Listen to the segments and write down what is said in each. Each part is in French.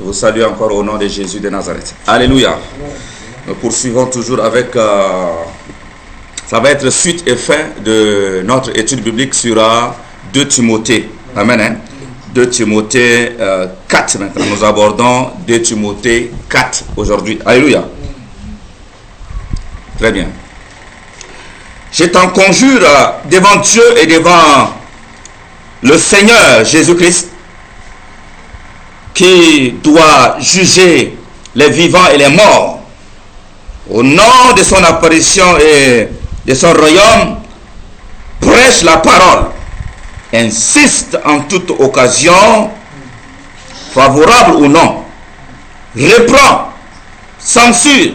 Je vous salue encore au nom de Jésus de Nazareth. Alléluia. Nous poursuivons toujours avec... ça va être suite et fin de notre étude biblique sur 2 Timothée. Amen. Hein? 2 Timothée 4 maintenant. Nous abordons 2 Timothée 4 aujourd'hui. Alléluia. Très bien. Je t'en conjure devant Dieu et devant le Seigneur Jésus-Christ, qui doit juger les vivants et les morts. Au nom de son apparition et de son royaume, prêche la parole. Insiste en toute occasion, favorable ou non. Reprend, censure,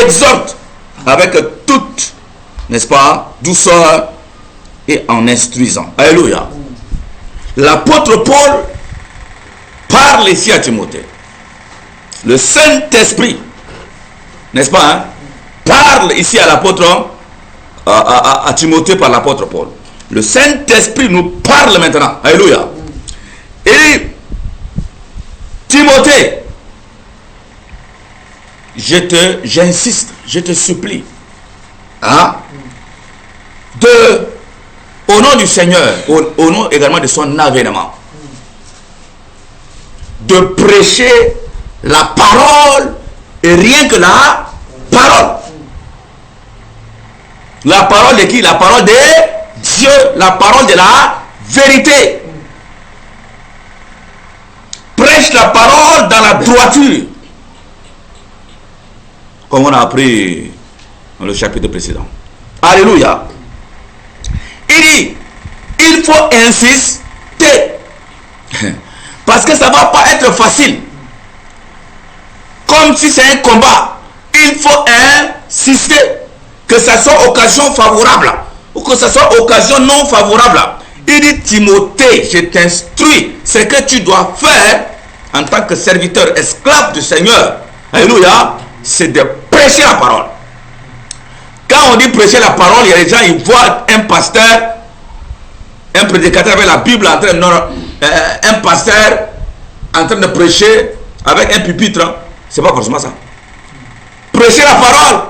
exhorte avec toute, n'est-ce pas, douceur et en instruisant. Alléluia. L'apôtre Paul parle ici à Timothée. Le Saint-Esprit, n'est-ce pas, hein, parle ici à l'apôtre, à Timothée par l'apôtre Paul. Le Saint-Esprit nous parle maintenant. Alléluia. Et Timothée, j'insiste, je te supplie, hein, au nom du Seigneur, au nom également de son avènement, de prêcher la parole et rien que la parole. La parole de qui? La parole de Dieu, la parole de la vérité. Prêche la parole dans la droiture, comme on a appris dans le chapitre précédent. Alléluia. Il dit, il faut insister, parce que ça ne va pas être facile. Comme si c'est un combat, il faut insister, que ça soit occasion favorable ou que ça soit occasion non favorable. Il dit, Timothée, je t'instruis, ce que tu dois faire en tant que serviteur esclave du Seigneur, alléluia, c'est de prêcher la parole. Quand on dit prêcher la parole, il y a des gens, ils voient un pasteur, un prédicateur avec la Bible en train de, un pasteur en train de prêcher avec un pupitre. C'est pas forcément ça. Prêcher la parole,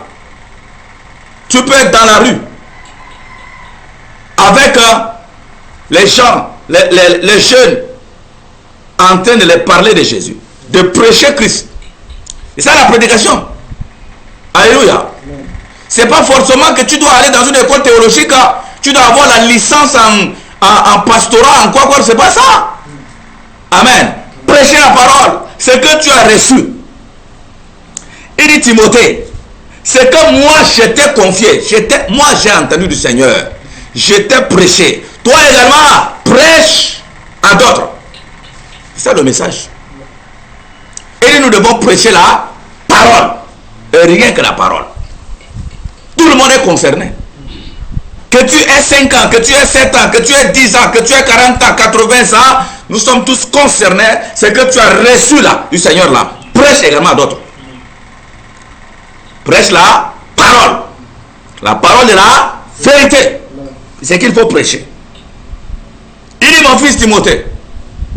tu peux être dans la rue avec les gens, les jeunes, en train de les parler de Jésus, de prêcher Christ. Et ça, la prédication. Alléluia. C'est pas forcément que tu dois aller dans une école théologique, tu dois avoir la licence en pastorat, en quoi, c'est pas ça. Amen. Prêcher la parole, c'est que tu as reçu. Il dit, Timothée, c'est que moi je t'ai confié, moi j'ai entendu du Seigneur, je t'ai prêché. Toi également, prêche à d'autres. C'est ça le message. Et nous devons prêcher la parole, et rien que la parole. Tout le monde est concerné. Que tu aies 5 ans, que tu aies 7 ans, que tu aies 10 ans, que tu aies 40 ans, 80 ans, nous sommes tous concernés. C'est que tu as reçu là, du Seigneur là. Prêche également à d'autres. Prêche la parole. La parole de la vérité. C'est qu'il faut prêcher. Il dit, mon fils Timothée,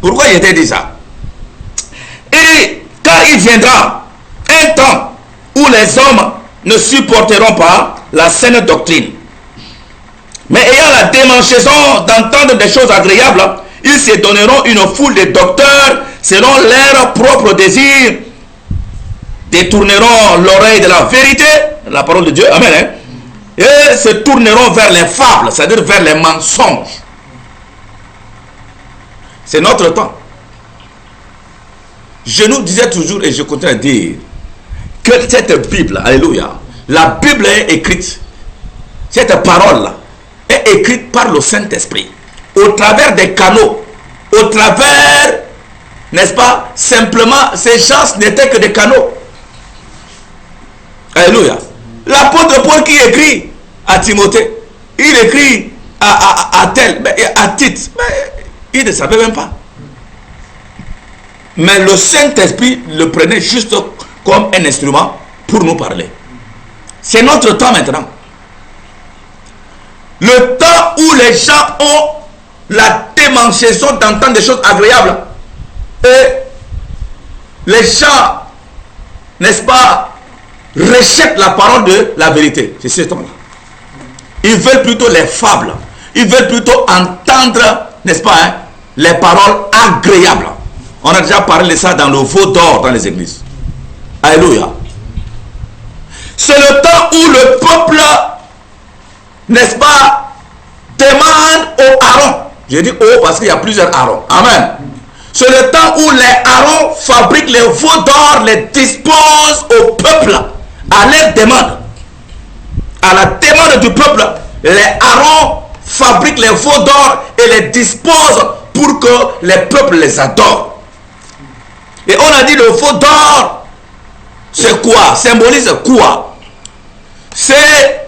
pourquoi il t'a dit ça? Il dit, car il viendra un temps où les hommes ne supporteront pas la saine doctrine, mais ayant la démangeaison d'entendre des choses agréables, ils se donneront une foule de docteurs selon leurs propres désirs, détourneront l'oreille de la vérité, la parole de Dieu, amen, hein, et se tourneront vers les fables, c'est-à-dire vers les mensonges. C'est notre temps. Je nous disais toujours, et je continue à dire, que cette Bible, alléluia, la Bible est écrite, cette parole-là, est écrite par le Saint-Esprit, au travers des canaux, au travers, n'est-ce pas, simplement, ces gens n'étaient que des canaux. Alléluia. L'apôtre Paul qui écrit à Timothée, il écrit à tel, à Tite, mais il ne savait même pas. Mais le Saint-Esprit le prenait juste comme un instrument pour nous parler. C'est notre temps maintenant. Le temps où les gens ont la démangeaison d'entendre des choses agréables et les gens, n'est-ce pas, rejettent la parole de la vérité. C'est ce temps-là. Ils veulent plutôt les fables. Ils veulent plutôt entendre, n'est-ce pas, hein, les paroles agréables. On a déjà parlé de ça dans le veau d'or dans les églises. Alléluia. C'est le temps où le peuple, n'est-ce pas, demande au Aaron. J'ai dit au parce qu'il y a plusieurs Aaron. Amen. C'est le temps où les Aaron fabriquent les veaux d'or, les disposent au peuple à leur demande. À la demande du peuple, les Aaron fabriquent les veaux d'or et les disposent pour que les peuples les adorent. Et on a dit le veau d'or, c'est quoi? Symbolise quoi? C'est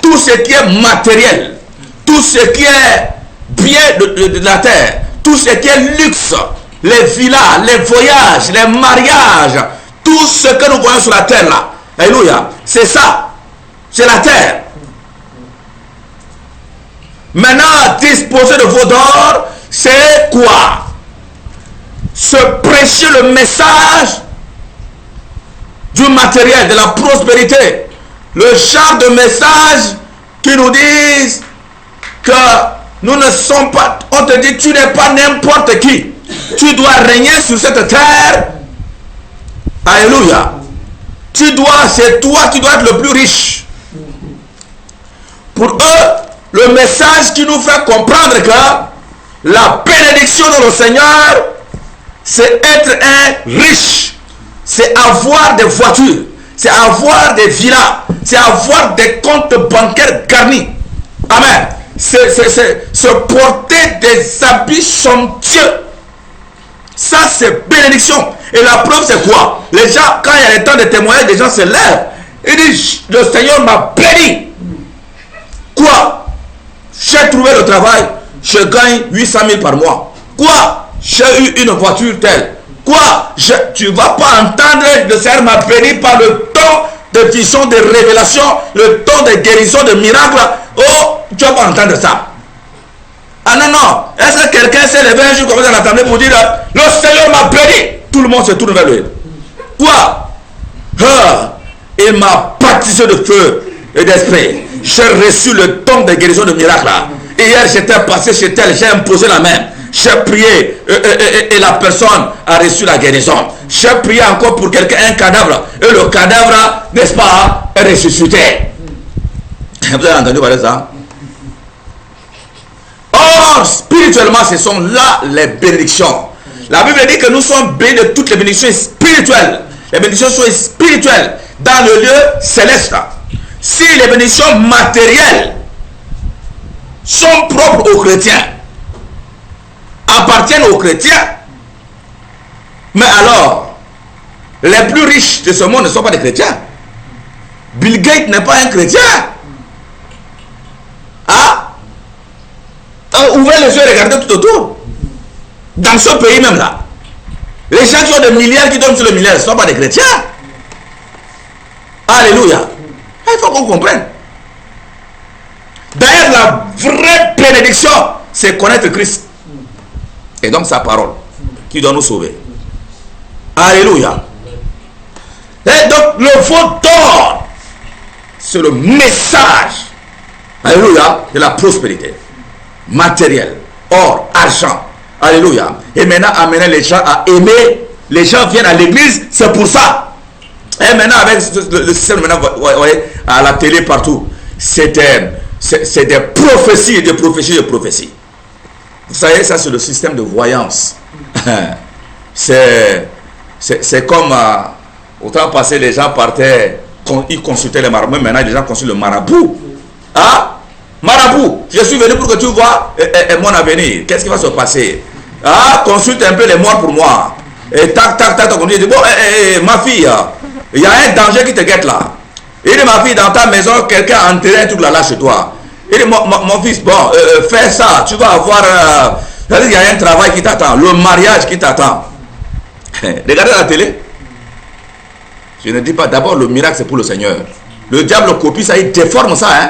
tout ce qui est matériel, tout ce qui est bien de la terre, tout ce qui est luxe, les villas, les voyages, les mariages, tout ce que nous voyons sur la terre là. Alléluia. C'est ça. C'est la terre. Maintenant, disposer de veau d'or, c'est quoi? Se prêcher le message du matériel, de la prospérité. Le genre de message qui nous disent que nous ne sommes pas, on te dit tu n'es pas n'importe qui. Tu dois régner sur cette terre. Alléluia. C'est toi qui dois être le plus riche. Pour eux, le message qui nous fait comprendre que la bénédiction de le Seigneur, c'est être un riche. C'est avoir des voitures. C'est avoir des villas. C'est avoir des comptes bancaires garnis. Amen. C'est se porter des habits somptueux. Ça, c'est bénédiction. Et la preuve, c'est quoi? Les gens, quand il y a le temps de témoigner, les gens se lèvent. Ils disent, le Seigneur m'a béni. Quoi? J'ai trouvé le travail. Je gagne 800 000 par mois. Quoi? J'ai eu une voiture telle. Quoi? Tu ne vas pas entendre, le Seigneur m'a béni par le temps de vision, de révélation, le temps de guérison, de miracle. Oh, tu ne vas pas entendre ça. Ah non, non. Est-ce que quelqu'un s'est levé un jour comme ça dans l'assemblée pour dire le Seigneur m'a béni? Tout le monde se tourne vers lui. Quoi? Il m'a baptisé de feu et d'esprit. J'ai reçu le don de guérison de miracle. Hier, j'étais passé chez elle, j'ai imposé la main. J'ai prié et la personne a reçu la guérison. J'ai prié encore pour quelqu'un, un cadavre. Et le cadavre, n'est-ce pas, est ressuscité. Vous avez entendu parler de ça? Or, spirituellement, ce sont là les bénédictions. La Bible dit que nous sommes bénis de toutes les bénédictions spirituelles. Les bénédictions sont spirituelles dans le lieu céleste. Si les bénédictions matérielles sont propres aux chrétiens, appartiennent aux chrétiens, mais alors, les plus riches de ce monde ne sont pas des chrétiens. Bill Gates n'est pas un chrétien. Ah? Ouvrez les yeux et regardez tout autour. Dans ce pays même là, les gens qui ont des milliards, qui donnent sur le milliard, ce ne sont pas des chrétiens. Alléluia. Il faut qu'on comprenne. D'ailleurs, la vraie bénédiction, c'est connaître Christ. Et donc sa parole, qui doit nous sauver. Alléluia. Et donc, le veau d'or, c'est le message, alléluia, de la prospérité. Matériel, or, argent. Alléluia. Et maintenant, amener les gens à aimer. Les gens viennent à l'église, c'est pour ça. Et maintenant, avec le système, maintenant, vous voyez, à la télé, partout, c'est des prophéties, des prophéties, des prophéties. Vous savez, ça, c'est le système de voyance. C'est comme, au temps passé, les gens partaient, ils consultaient les marabouts. Maintenant, les gens consultent le marabout. Ah? Marabout, je suis venu pour que tu vois mon avenir. Qu'est-ce qui va se passer? Ah, consulte un peu les morts pour moi. Et tac, tac, tac, on dit, bon, ma fille, il y a un danger qui te guette là. Il dit, ma fille, dans ta maison, quelqu'un a enterré un truc là chez toi. Il dit, mon fils, bon, fais ça, tu vas avoir, il y a un travail qui t'attend, le mariage qui t'attend. Regardez la télé. Je ne dis pas, d'abord, le miracle, c'est pour le Seigneur. Le diable copie ça, il déforme ça, hein.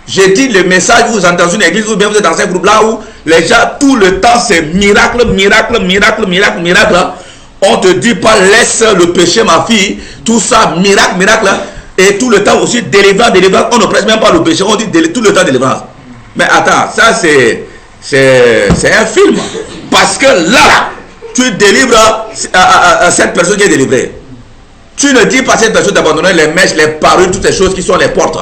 J'ai dit le message, vous entendez dans une église ou bien vous êtes dans un groupe là où les gens, tout le temps, c'est miracle, miracle, miracle, miracle, miracle. On te dit pas laisse le péché ma fille. Tout ça, miracle, miracle. Et tout le temps aussi délivrance, délivrance. On ne presse même pas le péché. On dit tout le temps délivrance. Mais attends, ça c'est un film. Parce que là, tu délivres à cette personne qui est délivrée. Tu ne dis pas à cette personne d'abandonner les mèches, les parures, toutes les choses qui sont les portes.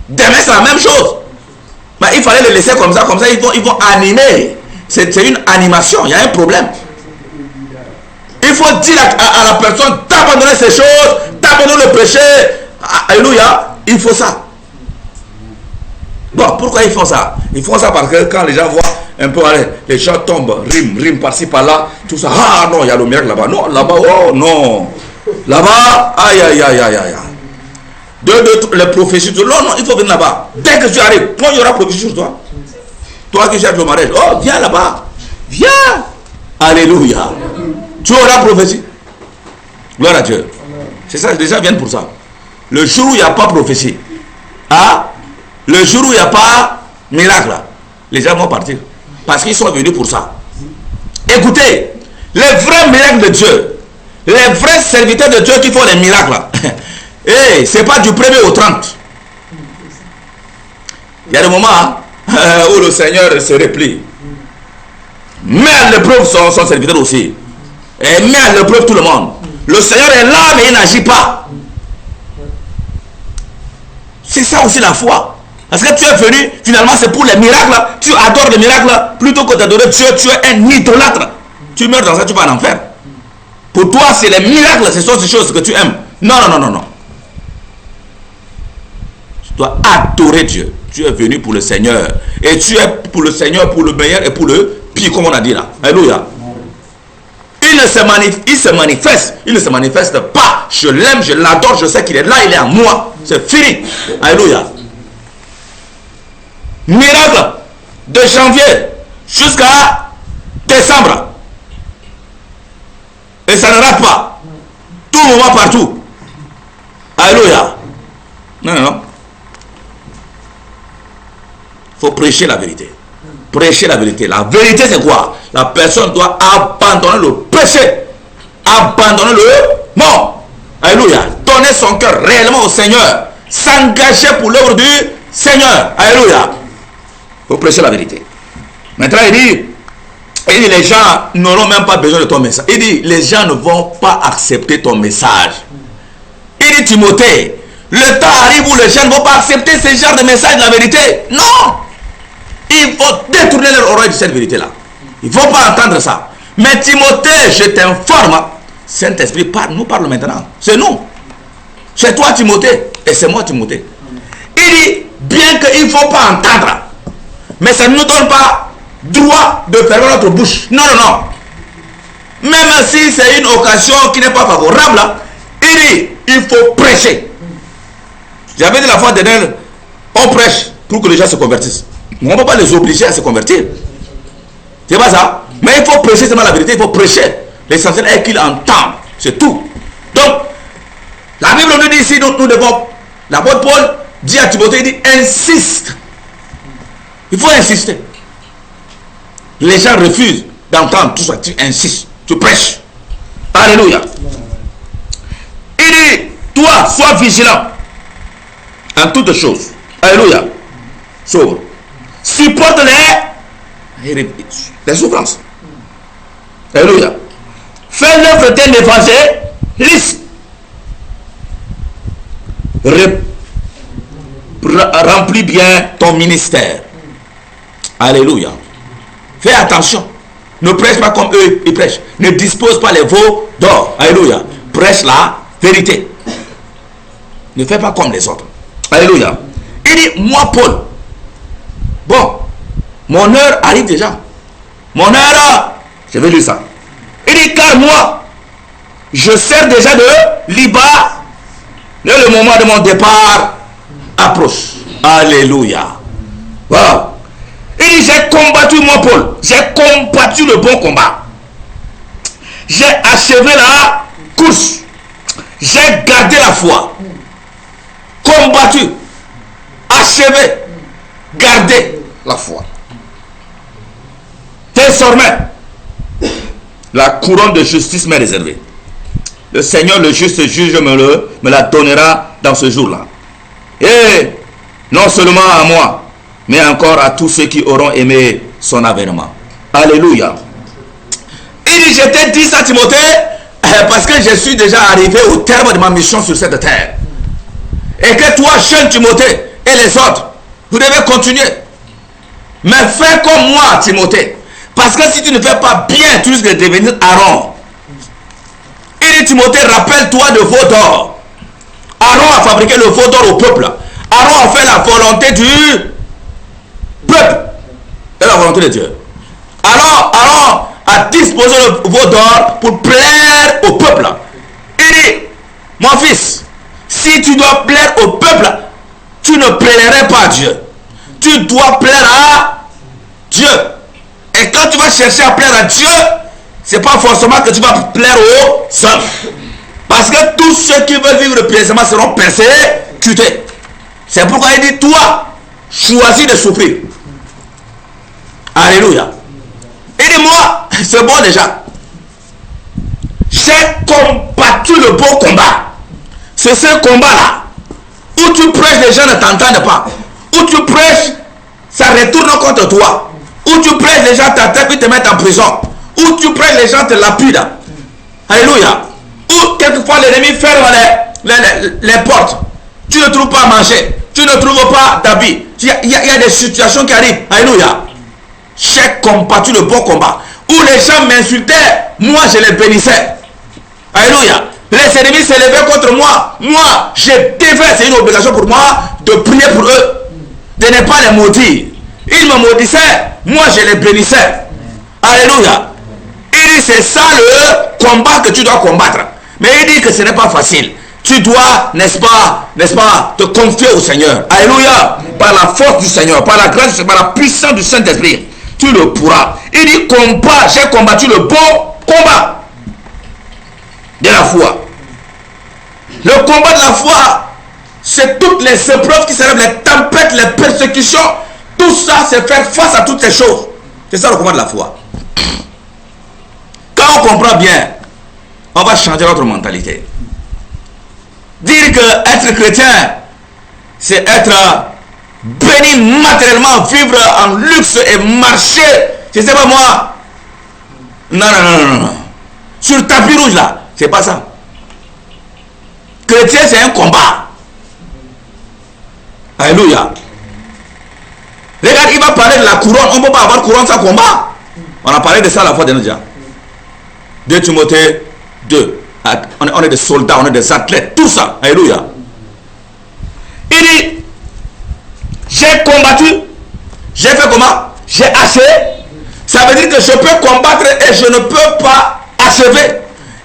Demain, c'est la même chose. Mais il fallait les laisser comme ça ils vont animer. C'est une animation, il y a un problème. Il faut dire à la personne d'abandonner ces choses, d'abandonner le péché. Alléluia, il faut ça. Bon, pourquoi ils font ça? Ils font ça parce que quand les gens voient un peu, allez, les gens tombent, riment par-ci, par-là, tout ça. Ah non, il y a le miracle là-bas. Non, là-bas, oh non. Là-bas, aïe, aïe, aïe, aïe, aïe. Les prophéties, non, non, il faut venir là-bas. Dès que tu arrives, non, il y aura prophétie sur toi. Toi qui cherches le mariage, oh, viens là-bas. Viens. Alléluia. Tu auras prophétie. Gloire à Dieu. C'est ça, les gens viennent pour ça. Le jour où il n'y a pas prophétie, ah, le jour où il n'y a pas miracle, les gens vont partir. Parce qu'ils sont venus pour ça. Écoutez, les vrais miracles de Dieu, les vrais serviteurs de Dieu qui font les miracles, hey, c'est pas du 1er au 30. Il y a des moments où le Seigneur se replie. Mais à l'épreuve son serviteur aussi. Et met à l'épreuve tout le monde. Le Seigneur est là, mais il n'agit pas. C'est ça aussi la foi. Parce que tu es venu, finalement, c'est pour les miracles. Tu adores les miracles. Plutôt que d'adorer Dieu, tu es un idolâtre. Tu meurs dans ça, tu vas en enfer. Pour toi, c'est les miracles, ce sont ces choses que tu aimes. Non, non, non, non, non. Tu dois adorer Dieu. Tu es venu pour le Seigneur. Et tu es pour le Seigneur, pour le meilleur et pour le pire, comme on a dit là. Alléluia. Il se manifeste. Il ne se manifeste pas. Je l'aime, je l'adore, je sais qu'il est là, il est en moi. C'est fini. Alléluia. Miracle de janvier jusqu'à décembre. Et ça ne rate pas. Tout moment, partout. Alléluia. Non, non, non. Il faut prêcher la vérité. Prêcher la vérité. La vérité, c'est quoi? La personne doit abandonner le péché. Abandonner le mort. Alléluia. Donner son cœur réellement au Seigneur. S'engager pour l'œuvre du Seigneur. Alléluia. Il faut prêcher la vérité. Maintenant, il dit, les gens n'auront même pas besoin de ton message. Il dit, les gens ne vont pas accepter ton message. Il dit, Timothée, le temps arrive où les gens ne vont pas accepter ce genre de message de la vérité. Non. Il faut détourner leur oreille de cette vérité-là. Il ne faut pas entendre ça. Mais Timothée, je t'informe, Saint-Esprit nous parle maintenant. C'est nous. C'est toi, Timothée. Et c'est moi, Timothée. Il dit, bien qu'il ne faut pas entendre, mais ça ne nous donne pas droit de fermer notre bouche. Non, non, non. Même si c'est une occasion qui n'est pas favorable, il dit, il faut prêcher. J'avais dit la fois dernière, on prêche pour que les gens se convertissent. On ne peut pas les obliger à se convertir. C'est pas ça. Mais il faut prêcher seulement la vérité, il faut prêcher. L'essentiel est qu'ils entendent. C'est tout. Donc, la Bible nous dit ici, nous devons, l'apôtre Paul dit à Timothée, il dit, insiste. Il faut insister. Les gens refusent d'entendre tout ça. Tu insistes, tu prêches. Alléluia. Il dit, toi, sois vigilant en toutes choses. Alléluia. Sauve. Supporte les souffrances. Alléluia. Fais l'œuvre d'un évangéliste. Remplis bien ton ministère. Alléluia. Fais attention. Ne prêche pas comme eux, ils prêchent. Ne dispose pas les veaux d'or. Alléluia. Prêche la vérité. Ne fais pas comme les autres. Alléluia. Il dit, moi Paul, bon, mon heure arrive déjà. Mon heure, je vais lire ça. Il dit, car moi, je sers déjà de liba. Le moment de mon départ approche. Alléluia. Voilà. Il dit, j'ai combattu, moi Paul, j'ai combattu le bon combat. J'ai achevé la course. J'ai gardé la foi. Combattu. Achevé. Gardé la foi. Désormais, La couronne de justice m'est réservée. Le Seigneur, le juste juge, me la donnera dans ce jour-là. Et non seulement à moi, mais encore à tous ceux qui auront aimé son avènement. Alléluia. Il dit, je t'ai dit ça, Timothée, parce que je suis déjà arrivé au terme de ma mission sur cette terre. Et que toi, jeune Timothée, et les autres, vous devez continuer. Mais fais comme moi, Timothée. Parce que si tu ne fais pas bien, tu risques de devenir Aaron. Il dit, Timothée, rappelle-toi de veau d'or. Aaron a fabriqué le veau d'or au peuple. Aaron a fait la volonté du peuple. Et la volonté de Dieu. Alors, Aaron a disposé le veau d'or pour plaire au peuple. Il dit, mon fils, si tu dois plaire au peuple, tu ne plairais pas à Dieu. Tu dois plaire à Dieu. Et quand tu vas chercher à plaire à Dieu, c'est pas forcément que tu vas plaire aux hommes. Parce que tous ceux qui veulent vivre pieusement seront persécutés. C'est pourquoi il dit, toi, choisis de souffrir. Alléluia. Il dit, moi, c'est bon déjà. J'ai combattu le beau combat. C'est ce combat-là. Où tu prêches, les gens ne t'entendent pas. Où tu prêches, ça retourne contre toi. Où tu prêches, les gens t'attaquent et te mettent en prison. Où tu prêches, les gens te lapident. Alléluia. Où quelquefois l'ennemi ferme les portes. Tu ne trouves pas à manger. Tu ne trouves pas d'habits. Il y a des situations qui arrivent. Alléluia. J'ai combattu le bon combat. Où les gens m'insultaient, moi je les bénissais. Alléluia. Les ennemis s'élevaient contre moi. Moi, je devais, c'est une obligation pour moi de prier pour eux. De ne pas les maudire. Ils me maudissaient, moi je les bénissais. Alléluia. Il dit, c'est ça le combat que tu dois combattre. Mais il dit que ce n'est pas facile. Tu dois, n'est-ce pas, te confier au Seigneur. Alléluia. Par la force du Seigneur, par la grâce, par la puissance du Saint-Esprit, tu le pourras. Il dit, combat, j'ai combattu le bon combat de la foi. Le combat de la foi, c'est toutes les épreuves qui s'élèvent, les tempêtes, les persécutions. Tout ça, c'est faire face à toutes ces choses. C'est ça le combat de la foi. Quand on comprend bien, on va changer notre mentalité. Dire que être chrétien, c'est être béni matériellement, vivre en luxe et marcher. Je ne sais pas moi. Non. Sur tapis rouge là, c'est pas ça. Chrétien, c'est un combat. Alléluia. Regarde, il va parler de la couronne. On ne peut pas avoir couronne sans combat. On a parlé de ça la fois dernière. 2 Timothée 2. On est des soldats, on est des athlètes, tout ça. Alléluia. Il dit, j'ai combattu. J'ai fait comment? J'ai achevé. Ça veut dire que je peux combattre et je ne peux pas achever.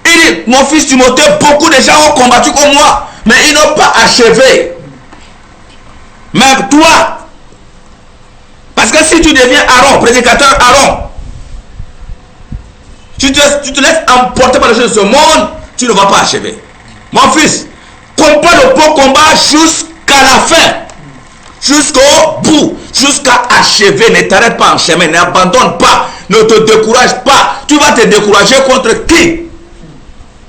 Il dit, mon fils Timothée, beaucoup de gens ont combattu comme moi, mais ils n'ont pas achevé. Même toi. Parce que si tu deviens Aaron, prédicateur Aaron, tu te laisses emporter par les choses de ce monde, tu ne vas pas achever. Mon fils, combat le bon combat jusqu'à la fin. Jusqu'au bout. Jusqu'à achever. Ne t'arrête pas en chemin. N'abandonne pas. Ne te décourage pas. Tu vas te décourager contre qui?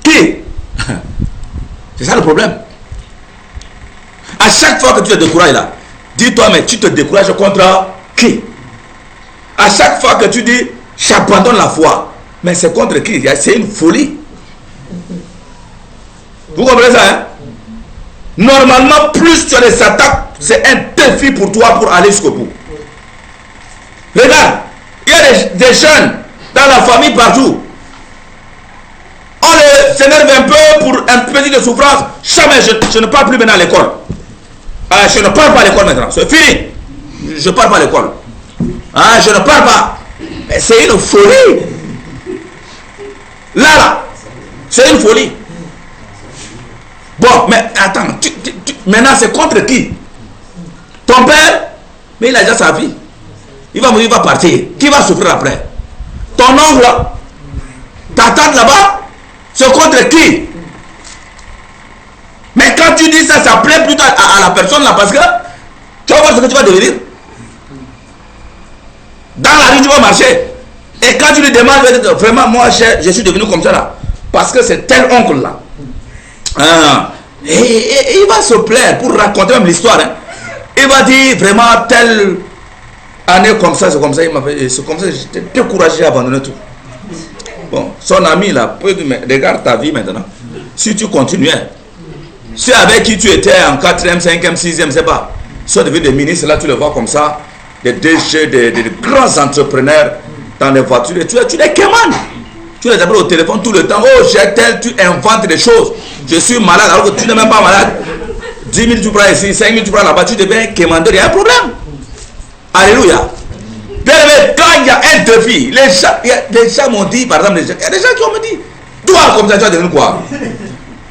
Qui? C'est ça le problème. À chaque fois que tu te décourages là, dis-toi, mais tu te décourages contre qui? À chaque fois que tu dis, j'abandonne la foi, mais c'est contre qui? C'est une folie. Vous comprenez ça, hein? Normalement, plus tu as des attaques, c'est un défi pour toi pour aller jusqu'au bout. Regarde, il y a des jeunes dans la famille partout. On s'énerve un peu pour un petit de souffrance. Jamais, je ne parle plus maintenant à l'école. Je ne parle pas à l'école maintenant. C'est fini. Je ne parle pas à l'école. Je ne parle pas. C'est une folie. Là, c'est une folie. Bon, mais attends, maintenant c'est contre qui? Ton père? Mais il a déjà sa vie. Il va mourir, il va partir. Qui va souffrir après? Ton oncle? Ta tante là-bas? C'est contre qui? Mais quand tu dis ça, ça plaît plutôt à la personne là, parce que tu vas voir ce que tu vas devenir. Dans la rue, tu vas marcher. Et quand tu lui demandes, il va dire, vraiment, moi, je suis devenu comme ça là. Parce que c'est tel oncle là. Et il va se plaire pour raconter même l'histoire. Hein. Il va dire, vraiment, telle année comme ça, c'est comme ça. Il m'a fait, c'est comme ça, j'étais découragé à abandonner tout. Bon, son ami là, peut dire, mais regarde ta vie maintenant. Si tu continuais, ceux avec qui tu étais en 4e, 5e, 6e, je sais pas, soit devenu des ministres, là tu le vois comme ça, des DG, des grands entrepreneurs dans les voitures, et tu les commandes. Tu les appelles au téléphone tout le temps. Oh, j'ai tel, tu inventes des choses. Je suis malade alors que tu n'es même pas malade. 10 000 tu prends ici, 5 000 tu prends là-bas, tu deviens commander, il y a un problème. Alléluia. Quand il y a un défi, les gens m'ont dit, par exemple, il y a des gens qui ont dit, toi comme ça tu vas devenir quoi?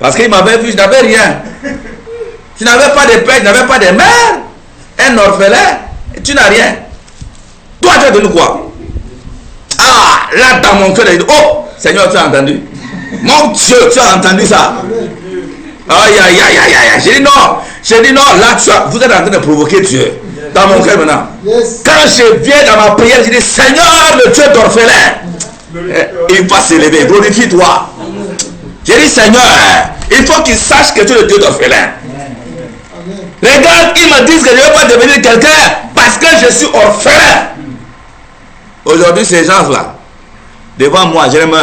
Parce qu'il m'avait vu, je n'avais rien. Je n'avais pas de père, je n'avais pas de mère. Un orphelin, tu n'as rien. Toi tu vas devenir quoi? Ah, là dans mon cœur, il dit, oh, Seigneur, tu as entendu? Mon Dieu, tu as entendu ça? Aïe, aïe, aïe, aïe, aïe. J'ai dit non, là, vous êtes en train de provoquer Dieu. Dans mon cœur maintenant. Quand je viens dans ma prière, je dis, Seigneur, le Dieu d'orphelin, il va s'élever, glorifie-toi. J'ai dit, Seigneur, il faut qu'il sache que tu es le Dieu d'orphelin. Regarde, ils me disent que je ne vais pas devenir quelqu'un parce que je suis orphelin. Aujourd'hui, ces gens-là, devant moi, j'aime.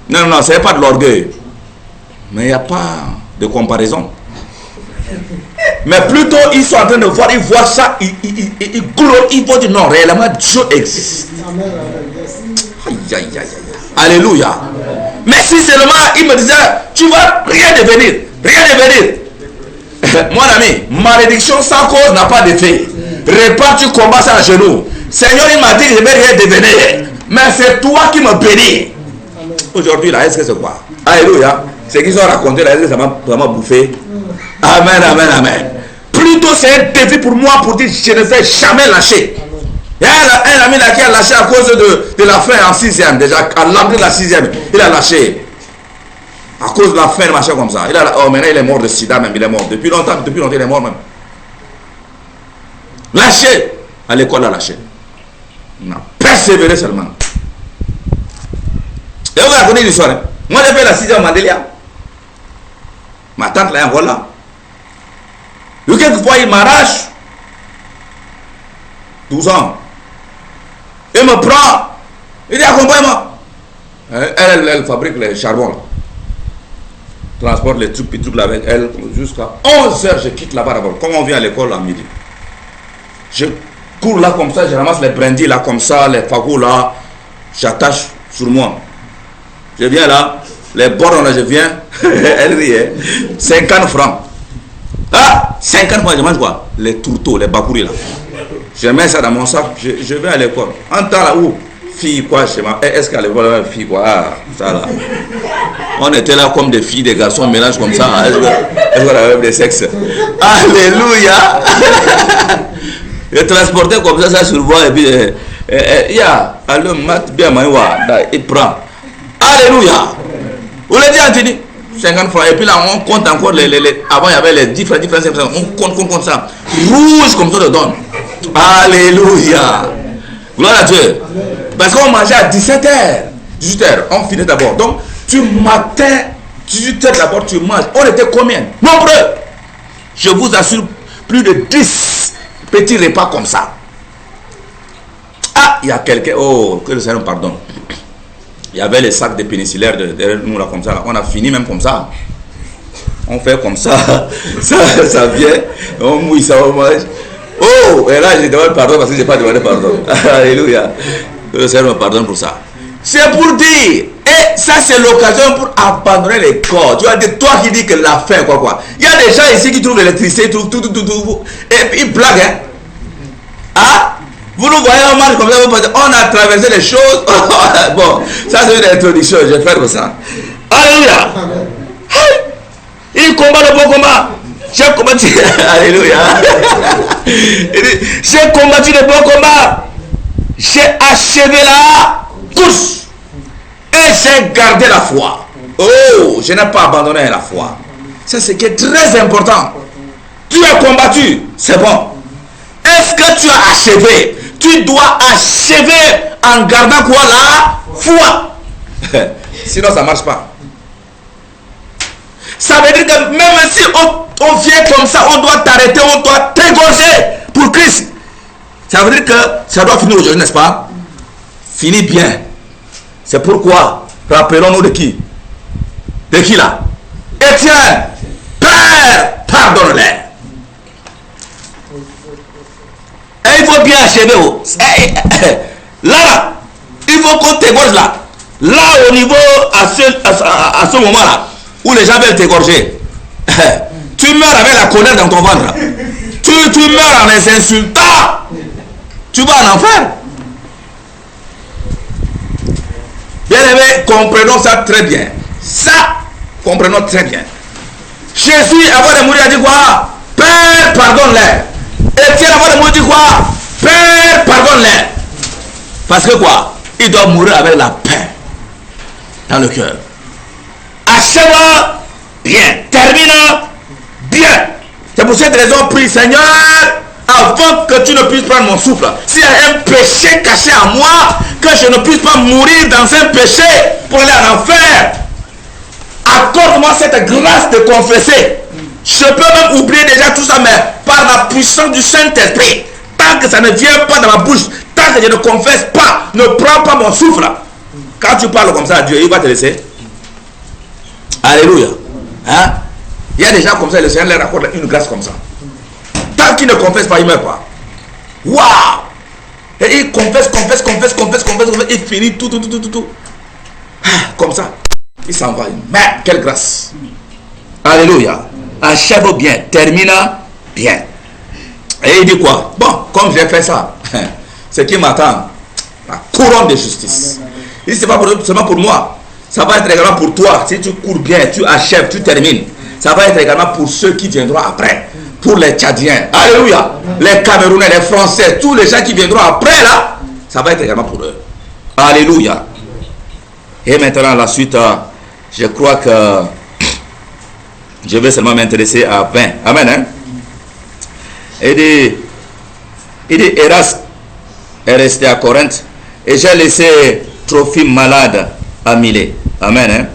Non, ce n'est pas de l'orgueil. Mais il n'y a pas de comparaison. Mais plutôt, ils sont en train de voir, ils voient ça, ils vont dire non, réellement, Dieu existe. Aïe, aïe, aïe, aïe. Alléluia. Mais si seulement, il me disait, tu vas rien devenir, rien devenir. Mon ami, malédiction sans cause n'a pas d'effet. Répars, tu combats ça à genoux. Seigneur, il m'a dit que je ne vais rien devenir. Mais c'est toi qui me bénis. Aujourd'hui, là, est-ce que c'est quoi? Alléluia. Ce qu'ils ont raconté, là, est-ce que ça m'a bouffé? Amen, amen, amen. Plutôt, c'est un défi pour moi pour dire je ne vais jamais lâcher. Il y a un ami là qui a lâché à cause de la fin en 6e. Déjà, à l'entrée de la 6e, il a lâché. À cause de la fin, machin comme ça. Oh, maintenant, il est mort de sida même. Il est mort. Depuis longtemps, il est mort même. Lâché. À l'école, il a lâché. On a persévéré seulement. Et vous racontez l'histoire. Hein? Moi, j'ai fait la 6e au Mandélia. Ma tante là, voilà. Et quelquefois, il m'arrache 12 ans. Il me prend. Il dit accompagne-moi. Elle fabrique les charbons là. Transporte les trucs là avec elle jusqu'à 11h. Je quitte là-bas d'abord. Comme on vient à l'école à midi. Je cours là comme ça. Je ramasse les brindilles là comme ça. Les fagots là. J'attache sur moi. Je viens là. Les bords là, je viens. Elle rit. 50 francs. Ah, 50 francs, je mange quoi? Les tourteaux, les bakouris là. Je mets ça dans mon sac, je vais à l'école. En temps là où? Fille quoi chez moi? Est-ce qu'à l'école, fille quoi? Ah, ça là. On était là comme des filles, des garçons, mélange comme ça. Est-ce qu'on avait des sexes? Alléluia! Je transportais comme ça sur moi et puis il y a allô, mat bien maïwa, il prend. Alléluia! Vous l'avez dit Anthony? 50 francs. Et puis là, on compte encore avant, il y avait les 10 francs, 10 francs, 5 francs. On compte ça. Rouge comme ça, on le donne. Alléluia. Gloire à Dieu. Parce qu'on mangeait à 17h. 18h. On finit d'abord. Donc, tu matin, 18h d'abord, tu manges. On était combien? Nombreux. Je vous assure, plus de 10 petits repas comme ça. Ah, il y a quelqu'un. Oh, que le Seigneur me pardonne. Il y avait les sacs de pénincillaires derrière nous là comme ça. Là. On a fini même comme ça. On fait comme ça. Ça vient. On mouille ça, on mange. Oh, et là je demande pardon parce que je n'ai pas demandé pardon. Alléluia. Que le Seigneur me pardonne pour ça. C'est pour dire. Et ça c'est l'occasion pour abandonner les corps. Tu vas dire, toi qui dis que la faim, quoi. Il y a des gens ici qui trouvent l'électricité, tout. Et puis ils blaguent. Hein? Ah? Vous nous voyez, on marche comme ça, on a traversé les choses. Bon, ça c'est une introduction, je vais faire comme ça. Alléluia. Il combat le bon combat. J'ai combattu. Alléluia. J'ai combattu le bon combat. J'ai achevé la course. Et j'ai gardé la foi. Oh, je n'ai pas abandonné la foi. C'est ce qui est très important. Tu as combattu, c'est bon. Est-ce que tu as achevé? tu dois achever en gardant quoi? La foi. Sinon, ça ne marche pas. Ça veut dire que même si on vient comme ça, on doit t'arrêter, on doit t'égorger pour Christ. Ça veut dire que ça doit finir aujourd'hui, n'est-ce pas? Finit bien. C'est pourquoi, rappelons-nous de qui? De qui là? Étienne, Père, pardonne-les. Et il faut bien achever. Là, il faut qu'on t'égorge là. Là, au niveau, à ce moment-là, où les gens veulent t'égorger, tu meurs avec la colère dans ton ventre. Tu meurs en les insultant. Tu vas en enfer. Bien aimé, comprenons ça très bien. Ça, comprenons très bien. Jésus, avant de mourir, a dit quoi? Père, pardonne-les. Étienne, avant de mourir, dit quoi? Père, pardonne-les. Parce que quoi? Il doit mourir avec la paix dans le cœur. Achève bien, termine bien. C'est pour cette raison, prie Seigneur, avant que tu ne puisses prendre mon souffle. S'il y a un péché caché en moi, que je ne puisse pas mourir dans un péché pour aller en enfer, accorde-moi cette grâce de confesser. Je peux même oublier déjà tout ça, mais par la puissance du Saint-Esprit, tant que ça ne vient pas dans ma bouche, tant que je ne confesse pas, ne prends pas mon souffle. Quand tu parles comme ça à Dieu, il va te laisser. Alléluia. Hein? Il y a des gens comme ça, le Seigneur leur accorde une grâce comme ça. Tant qu'il ne confesse pas, il ne meurt pas. Waouh! Et il confesse, il finit tout. Comme ça. Il s'en va. Mais quelle grâce! Alléluia. Achève bien, termine bien. Et il dit quoi? Bon, comme j'ai fait ça, ce qui m'attend, la couronne de justice. Il dit, c'est pas seulement pour moi. Ça va être également pour toi. Si tu cours bien, tu achèves, tu termines. Ça va être également pour ceux qui viendront après. Pour les Tchadiens. Alléluia. Les Camerounais, les Français, tous les gens qui viendront après là, ça va être également pour eux. Alléluia. Et maintenant, la suite, je crois que je vais seulement m'intéresser à 20. Amen. Hein? Il dit, Erasme est resté à Corinthe et j'ai laissé Trophime malade à Milet. Amen. Hein?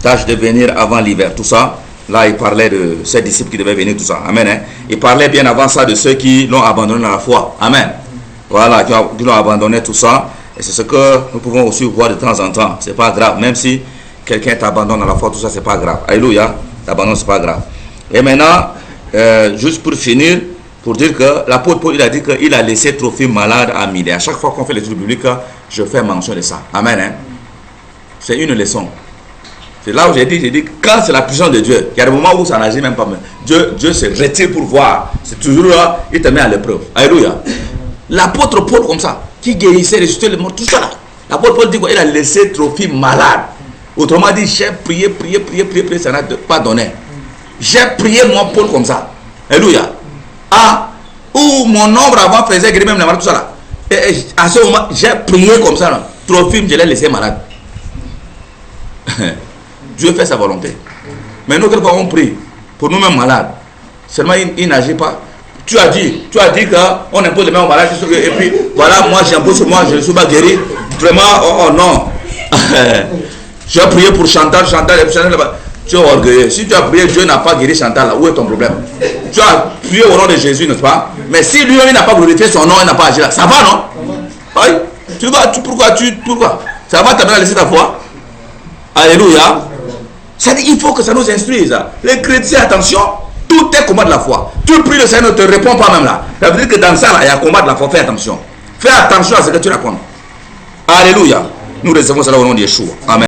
Tâche de venir avant l'hiver. Tout ça. Là, il parlait de ses disciples qui devaient venir, tout ça. Amen. Hein? Il parlait bien avant ça de ceux qui l'ont abandonné dans la foi. Amen. Voilà, qui l'ont abandonné, tout ça. Et c'est ce que nous pouvons aussi voir de temps en temps. C'est pas grave. Même si quelqu'un t'abandonne dans la foi, tout ça, c'est pas grave. Alléluia. T'abandonnes, c'est pas grave. Et maintenant, juste pour finir, pour dire que l'apôtre Paul, il a dit qu'il a laissé Trophime malade à Milet. À chaque fois qu'on fait l'étude biblique, je fais mention de ça. Amen. Hein? C'est une leçon. C'est là où j'ai dit, quand c'est la puissance de Dieu, il y a des moments où ça n'agit même pas. Dieu se retire pour voir. C'est toujours là, il te met à l'épreuve. Alléluia. L'apôtre Paul, comme ça, qui guérissait, ressuscitait les morts, tout ça là. L'apôtre Paul dit qu'il a laissé Trophime malade. Autrement dit, j'ai prié, ça n'a pas donné. J'ai prié, moi, Paul, comme ça. Alléluia. Ah, où mon ombre avant faisait guérir même les malades, tout ça là. Et à ce moment, j'ai prié comme ça là. Trophime, je l'ai laissé malade. Dieu fait sa volonté. Mais nous, quelquefois, on prie pour nous-mêmes malades. Seulement, il n'agit pas. Tu as dit qu'on impose les mêmes malades. Et puis, voilà, moi, j'impose sur moi, je ne suis pas guéri. Vraiment, oh non. J'ai prié pour Chantal, tu es orgueilleux. Si tu as prié, Dieu n'a pas guéri Chantal, là, où est ton problème? Tu as prié au nom de Jésus, n'est-ce pas? Mais si lui-même n'a pas glorifié son nom, il n'a pas agi là. Ça va, non? Oui. Pourquoi? Ça va t'amener à laisser ta foi? Alléluia. Ça dit, il faut que ça nous instruise. Les chrétiens, attention, tout est combat de la foi. Tu pries, le Seigneur ne te répond pas même là. Ça veut dire que dans ça, là, il y a combat de la foi. Fais attention. Fais attention à ce que tu racontes. Alléluia. Nous recevons cela au nom de Yeshua. Amen.